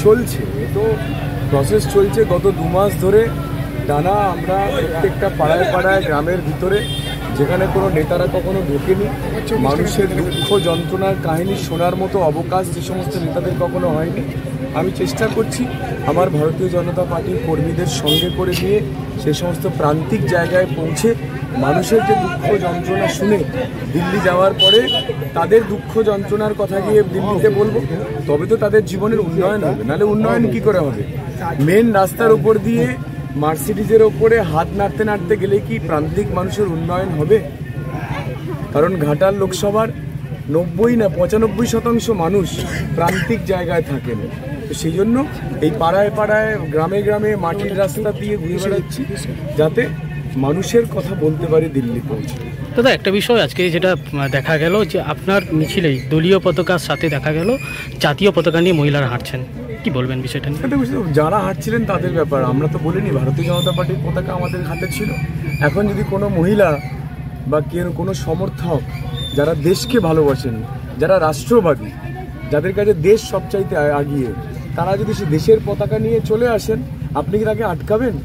চলছে, তো প্রসেস চলছে। গত 2 মাস ধরে টানা আমরা প্রত্যেকটা পাড়ায় পাড়ায় গ্রামের ভিতরে যেখানে কোনো নেতারা কখনো ঢোকেনি, মানুষের দুঃখ যন্ত্রণার কাহিনী শোনার মতো অবকাশ যে সমস্ত নেতাদের কখনো হয়নি, আমি চেষ্টা করছি আমার ভারতীয় জনতা পার্টির কর্মীদের সঙ্গে করে নিয়ে সেই সমস্ত প্রান্তিক জায়গায় পৌঁছে মানুষের যে দুঃখ যন্ত্রণা শুনে দিল্লি যাওয়ার পরে তাদের দুঃখ যন্ত্রণার কথা গিয়ে দিল্লিতে বলবো, তবে তো তাদের জীবনের উন্নয়ন হবে, নাহলে উন্নয়ন কি করে হবে? মেন রাস্তার ওপর দিয়ে মার্সিডিজের ওপরে হাত নাড়তে নাড়তে গেলে কি প্রান্তিক মানুষের উন্নয়ন হবে? কারণ ঘাটাল লোকসভার 90 না 95% মানুষ প্রান্তিক জায়গায় থাকেন। তো সেই জন্য এই পাড়ায় পাড়ায় গ্রামে গ্রামে মাটির রাস্তা দিয়ে ঘুরে বেড়াচ্ছি যাতে মানুষের কথা বলতে পারে দিল্লি পৌঁছে। দাদা, একটা বিষয় আজকে যেটা দেখা গেল যে আপনার মিছিলেই দলীয় পতাকার সাথে দেখা গেল জাতীয় পতাকা নিয়ে মহিলারা হাঁটছেন, কি বলবেন বিষয়টা নিয়ে? যারা হাঁটছিলেন তাদের ব্যাপার, আমরা তো বলিনি। ভারতীয় জনতা পার্টির পতাকা আমাদের হাতে ছিল। এখন যদি কোনো মহিলা বা কোনো সমর্থক যারা দেশকে ভালোবাসেন, যারা রাষ্ট্রবাদী, যাদের কাছে দেশ সবচাইতে আগিয়ে, তারা যদি সে দেশের পতাকা নিয়ে চলে আসেন, আপনি কি তাকে আটকাবেন?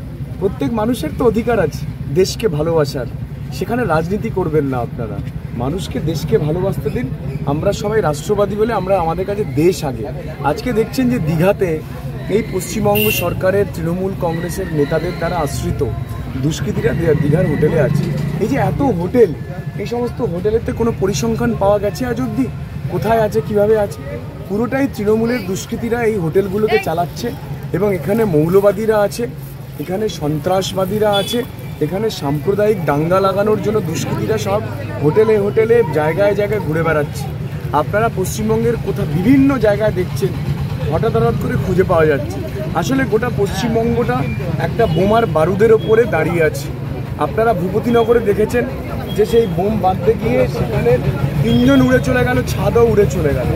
প্রত্যেক মানুষের তো অধিকার আছে দেশকে ভালোবাসার, সেখানে রাজনীতি করবেন না আপনারা। মানুষকে দেশকে ভালোবাসতে দিন। আমরা সবাই রাষ্ট্রবাদী বলে আমরা আমাদের কাছে দেশ আগে। আজকে দেখছেন যে দীঘাতে এই পশ্চিমবঙ্গ সরকারের তৃণমূল কংগ্রেসের নেতাদের দ্বারা আশ্রিত দুষ্কৃতীরা দীঘার হোটেলে আছে। এই যে এত হোটেল, এই সমস্ত হোটেলেতে কোনো পরিসংখ্যান পাওয়া গেছে আজ অবধি? কোথায় আছে, কিভাবে আছে? পুরোটাই তৃণমূলের দুষ্কৃতীরা এই হোটেলগুলোকে চালাচ্ছে। এবং এখানে মৌলবাদীরা আছে, এখানে সন্ত্রাসবাদীরা আছে, এখানে সাম্প্রদায়িক দাঙ্গা লাগানোর জন্য দুষ্কৃতীরা সব হোটেলে হোটেলে জায়গায় জায়গায় ঘুরে বেড়াচ্ছে। আপনারা পশ্চিমবঙ্গের বিভিন্ন জায়গায় দেখছেন হঠাৎ করে খুঁজে পাওয়া যাচ্ছে। আসলে গোটা পশ্চিমবঙ্গটা একটা বোমার বারুদের ওপরে দাঁড়িয়ে আছে। আপনারা ভূপতিনগরে দেখেছেন যে সেই বোম বাঁধতে গিয়ে সেখানে 3 জন উড়ে চলে গেল, ছাদও উড়ে চলে গেল।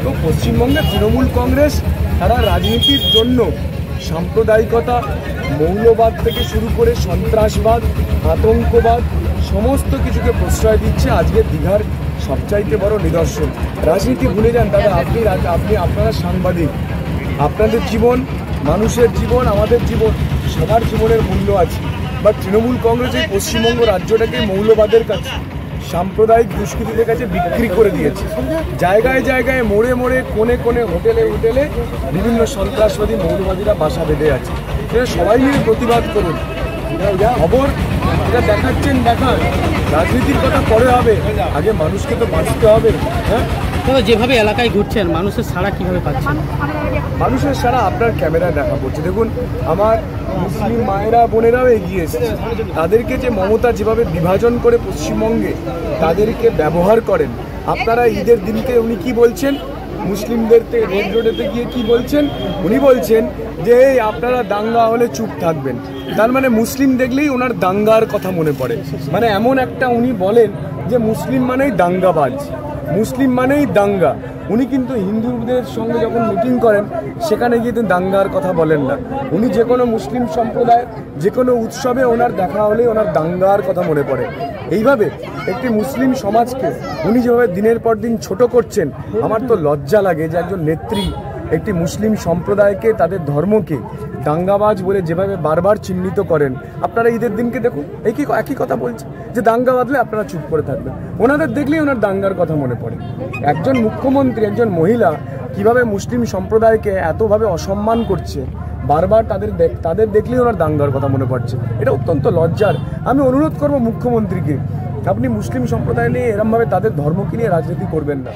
তো পশ্চিমবঙ্গে তৃণমূল কংগ্রেস তারা রাজনীতির জন্য সাম্প্রদায়িকতা, মৌলবাদ থেকে শুরু করে সন্ত্রাসবাদ, আতঙ্কবাদ সমস্ত কিছুকে প্রশ্রয় দিচ্ছে। আজকে দীঘার সবচাইতে বড় নিদর্শন। রাজনীতি ভুলে যান দাদা, আপনারা সাংবাদিক। আপনাদের জীবন, মানুষের জীবন, আমাদের জীবন, সবার জীবনের মূল্য আছে। বা তৃণমূল কংগ্রেস এই পশ্চিমবঙ্গ রাজ্যটাকে মৌলবাদের কাছে, সাম্প্রদায়িক দুষ্কৃতীদের কাছে বিক্রি করে দিয়েছে। জায়গায় জায়গায়, মোড়ে মোড়ে, কোণে কোণে, হোটেলে হোটেলে বিভিন্ন সন্ত্রাসবাদী মৌলবাদীরা বাসা বেঁধে আছে। সেটা সবাই মিলে প্রতিবাদ করুন। খবর এটা দেখাচ্ছেন, দেখান। রাজনীতির কথা পরে হবে, আগে মানুষকে তো বাঁচতে হবে। হ্যাঁ, যেভাবে এলাকায় ঘুরছেন মানুষের সাড়া কিভাবে পাচ্ছেন? মানুষের সাড়া আপনার ক্যামেরায় দেখা পড়ছে। দেখুন, আমার মুসলিম মায়েরা বোনেরাও এগিয়ে এসেছে। তাদেরকে যে মমতা যেভাবে বিভাজন করে পশ্চিমবঙ্গে তাদেরকে ব্যবহার করেন, আপনারা ঈদের দিনকে উনি কি বলছেন? মুসলিমদের রেড রোডেতে গিয়ে কি বলছেন? উনি বলছেন যে আপনারা দাঙ্গা হলে চুপ থাকবেন। তার মানে মুসলিম দেখলেই ওনার দাঙ্গার কথা মনে পড়ে। মানে এমন একটা উনি বলেন যে মুসলিম মানেই দাঙ্গাবাজ, মুসলিম মানেই দাঙ্গা। উনি কিন্তু হিন্দুদের সঙ্গে যখন মিটিং করেন সেখানে গিয়ে দাঙ্গার কথা বলেন না। উনি যে কোনো মুসলিম সম্প্রদায়ের যে কোনো উৎসবে ওনার দেখা হলে ওনার দাঙ্গার কথা মনে পড়ে। এইভাবে একটি মুসলিম সমাজকে উনি যেভাবে দিনের পর দিন ছোট করছেন, আমার তো লজ্জা লাগে যে একজন নেত্রী একটি মুসলিম সম্প্রদায়কে, তাদের ধর্মকে দাঙ্গাবাজ বলে যেভাবে বারবার চিহ্নিত করেন। আপনারা ঈদের দিনকে দেখুন, একই কথা বলছে যে দাঙ্গা বাঁধলে আপনারা চুপ করে থাকবেন। ওনাদের দেখলেই ওনার দাঙ্গার কথা মনে পড়ে। একজন মুখ্যমন্ত্রী, একজন মহিলা কিভাবে মুসলিম সম্প্রদায়কে এতভাবে অসম্মান করছে, বারবার তাদের দেখলেই ওনার দাঙ্গার কথা মনে পড়ছে। এটা অত্যন্ত লজ্জার। আমি অনুরোধ করব মুখ্যমন্ত্রীকে, আপনি মুসলিম সম্প্রদায় নিয়ে এরমভাবে তাদের ধর্মকে নিয়ে রাজনীতি করবেন না।